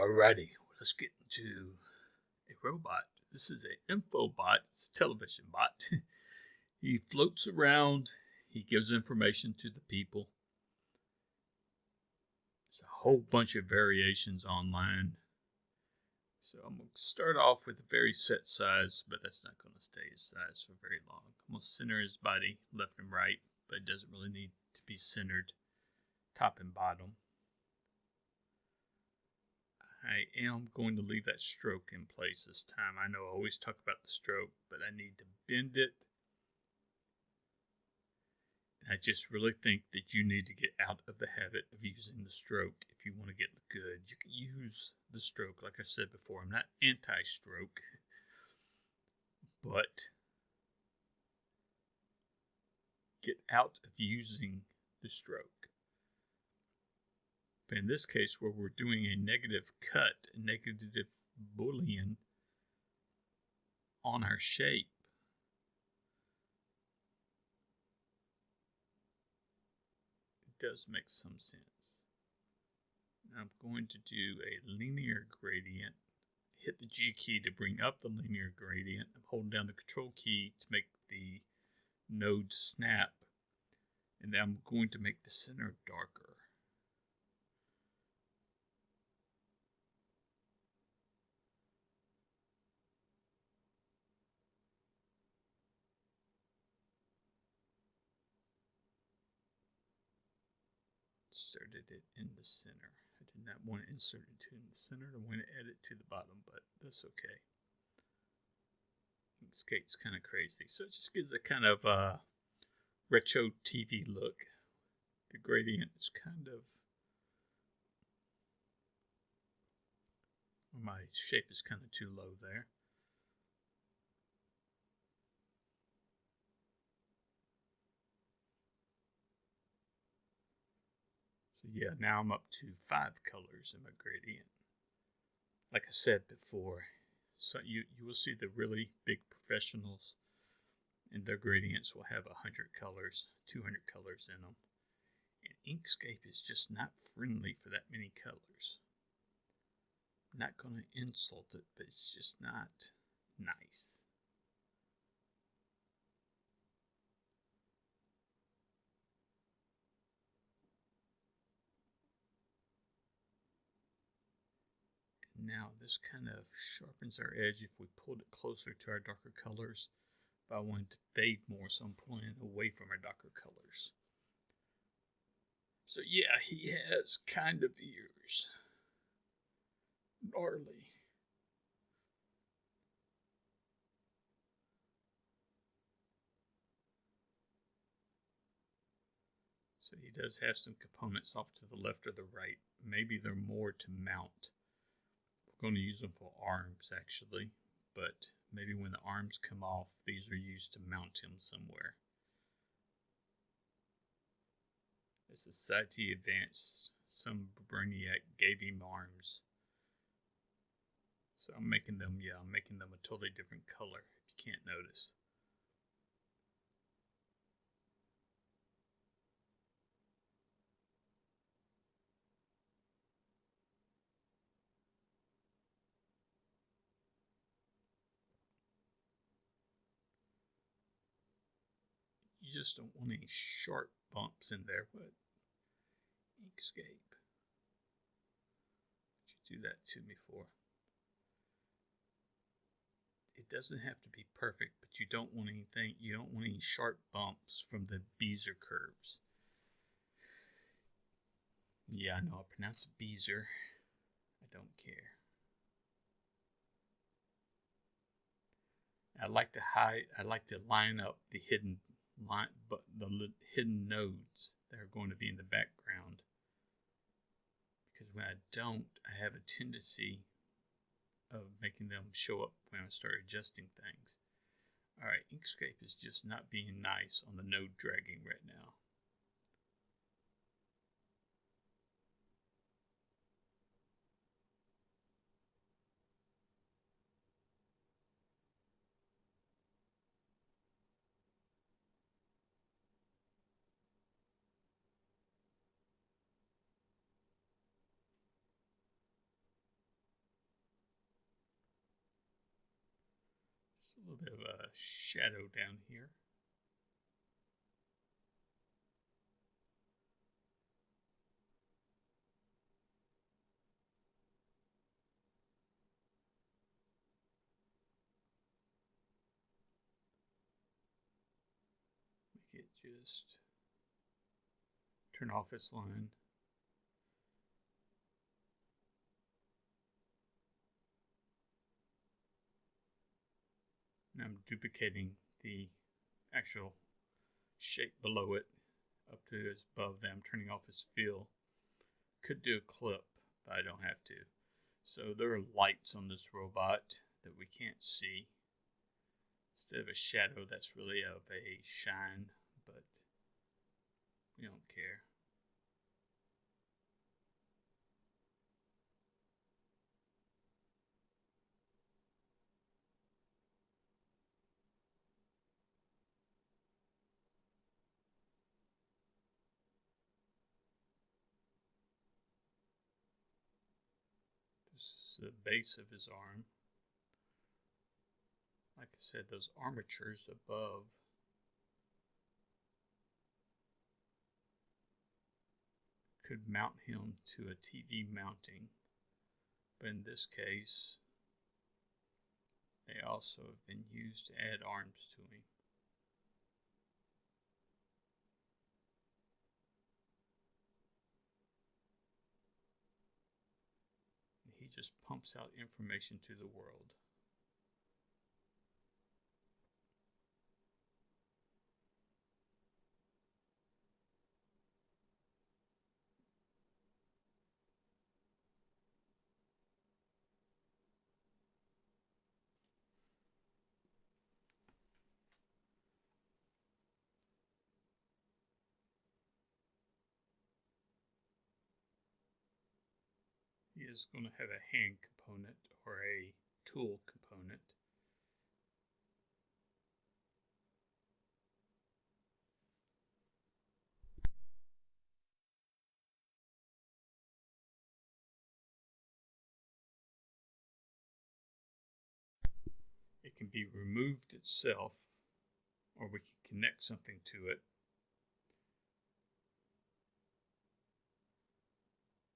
Alrighty, let's get into a robot. This is an InfoBot. It's a television bot. He floats around. He gives information to the people. There's a whole bunch of variations online. So I'm going to start off with a very set size, but that's not going to stay his size for very long. I'm going to center his body left and right, but it doesn't really need to be centered top and bottom. I am going to leave that stroke in place this time. I know I always talk about the stroke, but I need to bend it. And I just really think that you need to get out of the habit of using the stroke if you want to get good. You can use the stroke, like I said before. I'm not anti-stroke, but get out of using the stroke. But in this case, where we're doing a negative cut, a negative boolean on our shape, it does make some sense. Now I'm going to do a linear gradient. Hit the G key to bring up the linear gradient. I'm holding down the control key to make the node snap. And then I'm going to make the center darker. Inserted it in the center. I did not want to insert it in the center. I want to add it to the bottom, but that's okay. Inkscape's kind of crazy, so it just gives a kind of retro TV look. The gradient is kind of, my shape is kind of too low there. So yeah, now I'm up to 5 colors in my gradient. Like I said before, so you will see the really big professionals and their gradients will have 100 colors, 200 colors in them. And Inkscape is just not friendly for that many colors. I'm not going to insult it, but it's just not nice. Now this kind of sharpens our edge if we pulled it closer to our darker colors, but I want it to fade more, so I'm pulling it away from our darker colors. So yeah, he has kind of ears. Gnarly. So he does have some components off to the left or the right. Maybe they're more to mount. We're going to use them for arms actually, but maybe when the arms come off, these are used to mount him somewhere. As society advanced, some brainiac gave him arms. So I'm making them a totally different color, if you can't notice. You just don't want any sharp bumps in there, but Inkscape, what you do that to me for? It doesn't have to be perfect, but you don't want any sharp bumps from the Bezier curves. Yeah, I know I pronounce it Bezier. I don't care. I like to line up the hidden nodes that are going to be in the background. Because when I don't, I have a tendency of making them show up when I start adjusting things. Alright, Inkscape is just not being nice on the node dragging right now. Just a little bit of a shadow down here. Make it just turn off its line. Now I'm duplicating the actual shape below it up to its above that. I'm turning off its fill. Could do a clip, but I don't have to. So there are lights on this robot that we can't see. Instead of a shadow, that's really of a shine, but we don't care. This is the base of his arm. Like I said, those armatures above could mount him to a TV mounting, but in this case, they also have been used to add arms to him. And he just pumps out information to the world. He is going to have a hand component or a tool component. It can be removed itself, or we can connect something to it.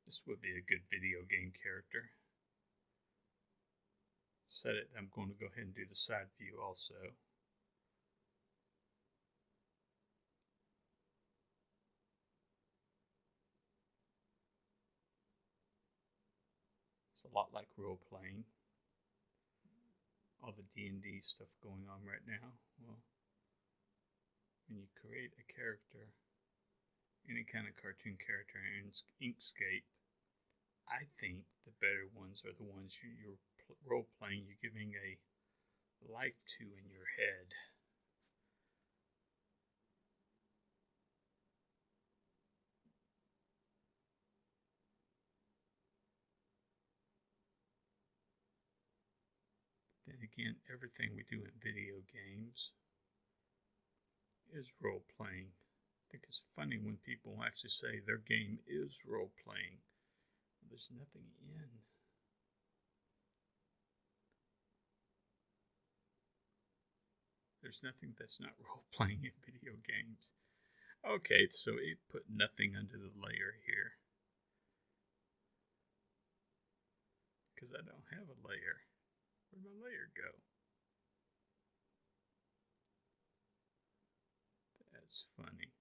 This would be a good video game character. Set it. I'm going to go ahead and do the side view also. It's a lot like role-playing. All the D&D stuff going on right now. Well, when you create a character, any kind of cartoon character in Inkscape, I think the better ones are the ones you're role-playing, you're giving a life to in your head. Then again, everything we do in video games is role-playing. I think it's funny when people actually say their game is role-playing. There's nothing in. There's nothing that's not role-playing in video games. Okay, so it put nothing under the layer here. Because I don't have a layer. Where'd my layer go? That's funny.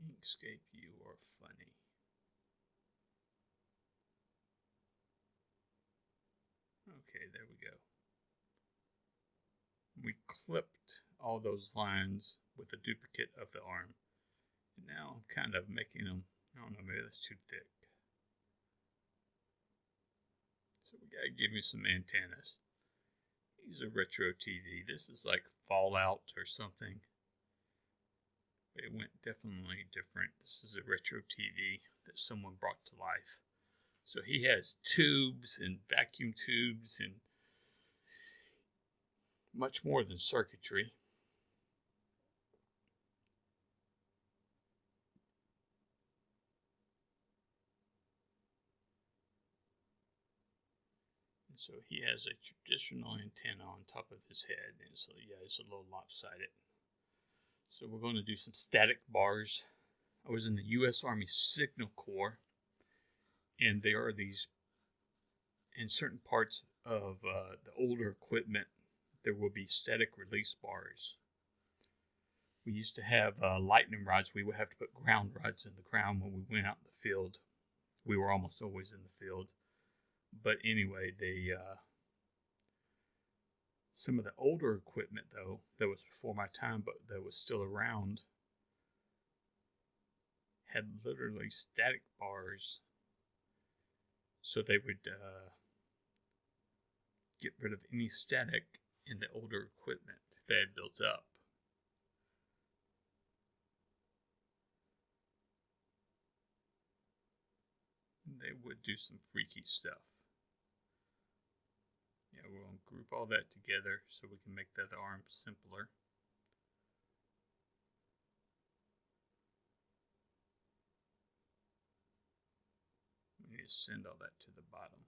Inkscape, you are funny. Okay, there we go. We clipped all those lines with a duplicate of the arm. And now I'm kind of making them, I don't know, maybe that's too thick. So we gotta give me some antennas. These are retro TV. This is like Fallout or something. But it went definitely different. This is a retro TV that someone brought to life. So he has tubes and vacuum tubes and much more than circuitry. So he has a traditional antenna on top of his head, and so yeah, it's a little lopsided. So we're going to do some static bars. I was in the U.S. Army Signal Corps, and there are these, in certain parts of the older equipment, there will be static release bars. We used to have lightning rods. We would have to put ground rods in the ground when we went out in the field. We were almost always in the field. But anyway, some of the older equipment, though, that was before my time, but that was still around, had literally static bars. So they would get rid of any static in the older equipment they had built up. They would do some freaky stuff. Yeah, we're going to group all that together so we can make the other arm simpler. We need to send all that to the bottom.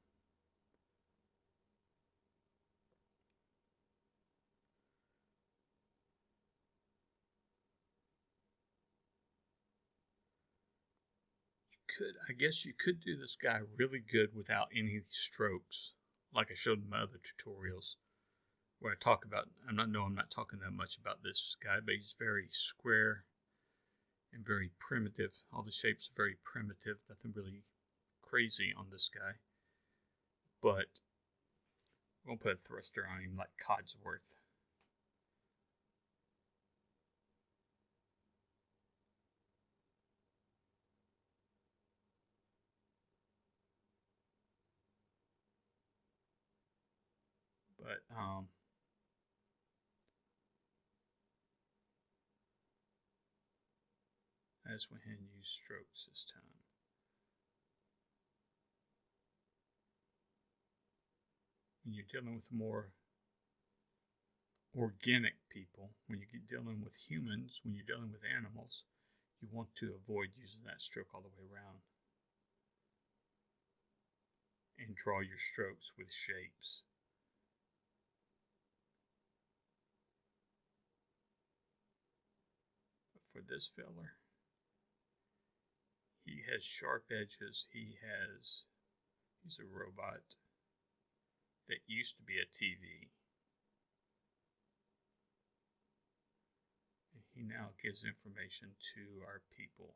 I guess you could do this guy really good without any strokes, like I showed in my other tutorials, where I talk about, I'm not talking that much about this guy, but he's very square and very primitive. All the shapes are very primitive, nothing really crazy on this guy. But we'll put a thruster on him like Codsworth. But I just went ahead and used strokes this time. When you're dealing with more organic people, when you're dealing with humans, when you're dealing with animals, you want to avoid using that stroke all the way around. And draw your strokes with shapes. But for this fella, he has sharp edges. He's a robot that used to be a TV. And he now gives information to our people.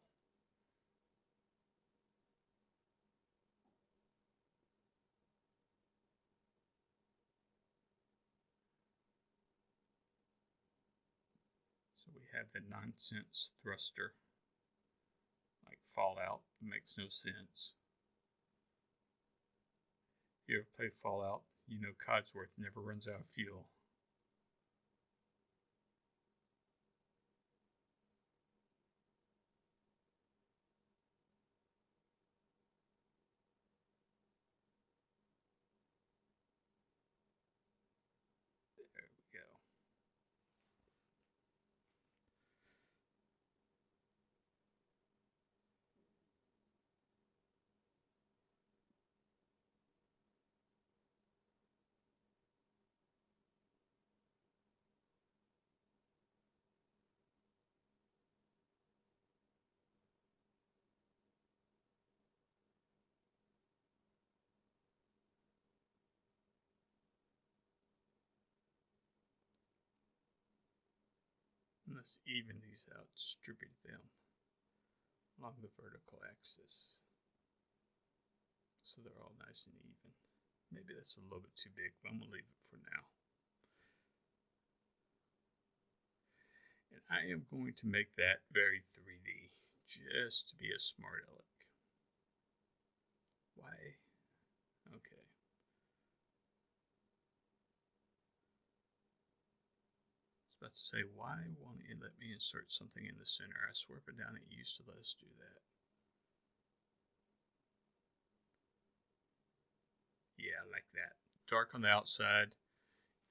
So we have the nonsense thruster, like Fallout, it makes no sense. If you ever play Fallout, you know Codsworth never runs out of fuel. There we go. Let's even these out, distribute them along the vertical axis so they're all nice and even. Maybe that's a little bit too big, but I'm going to leave it for now. And I am going to make that very 3D just to be a smart aleck. Why? Okay. I was about to say, why won't it let me insert something in the center? I swear up and down it used to let us do that. Yeah, like that. Dark on the outside,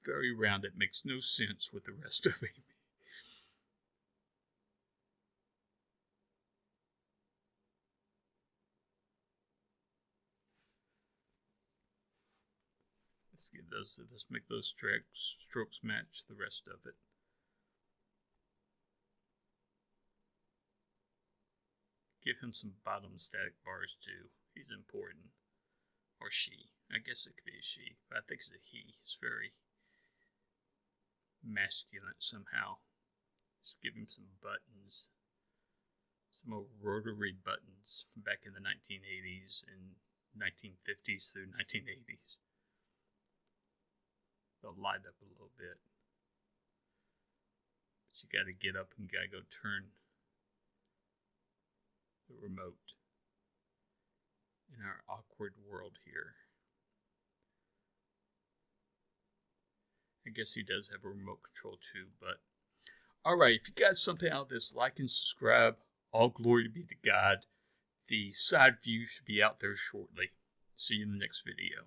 very round. It makes no sense with the rest of him. Let's make those strokes match the rest of it. Give him some bottom static bars too. He's important. Or she. I guess it could be a she, but I think it's a he. It's very masculine somehow. Let's give him some buttons. Some more rotary buttons from back in the 1980s and 1950s through 1980s. They'll light up a little bit. But you gotta get up and gotta go turn the remote in our awkward world here. I guess he does have a remote control too, but alright, if you got something out of this, like and subscribe. All glory be to God. The side view should be out there shortly. See you in the next video.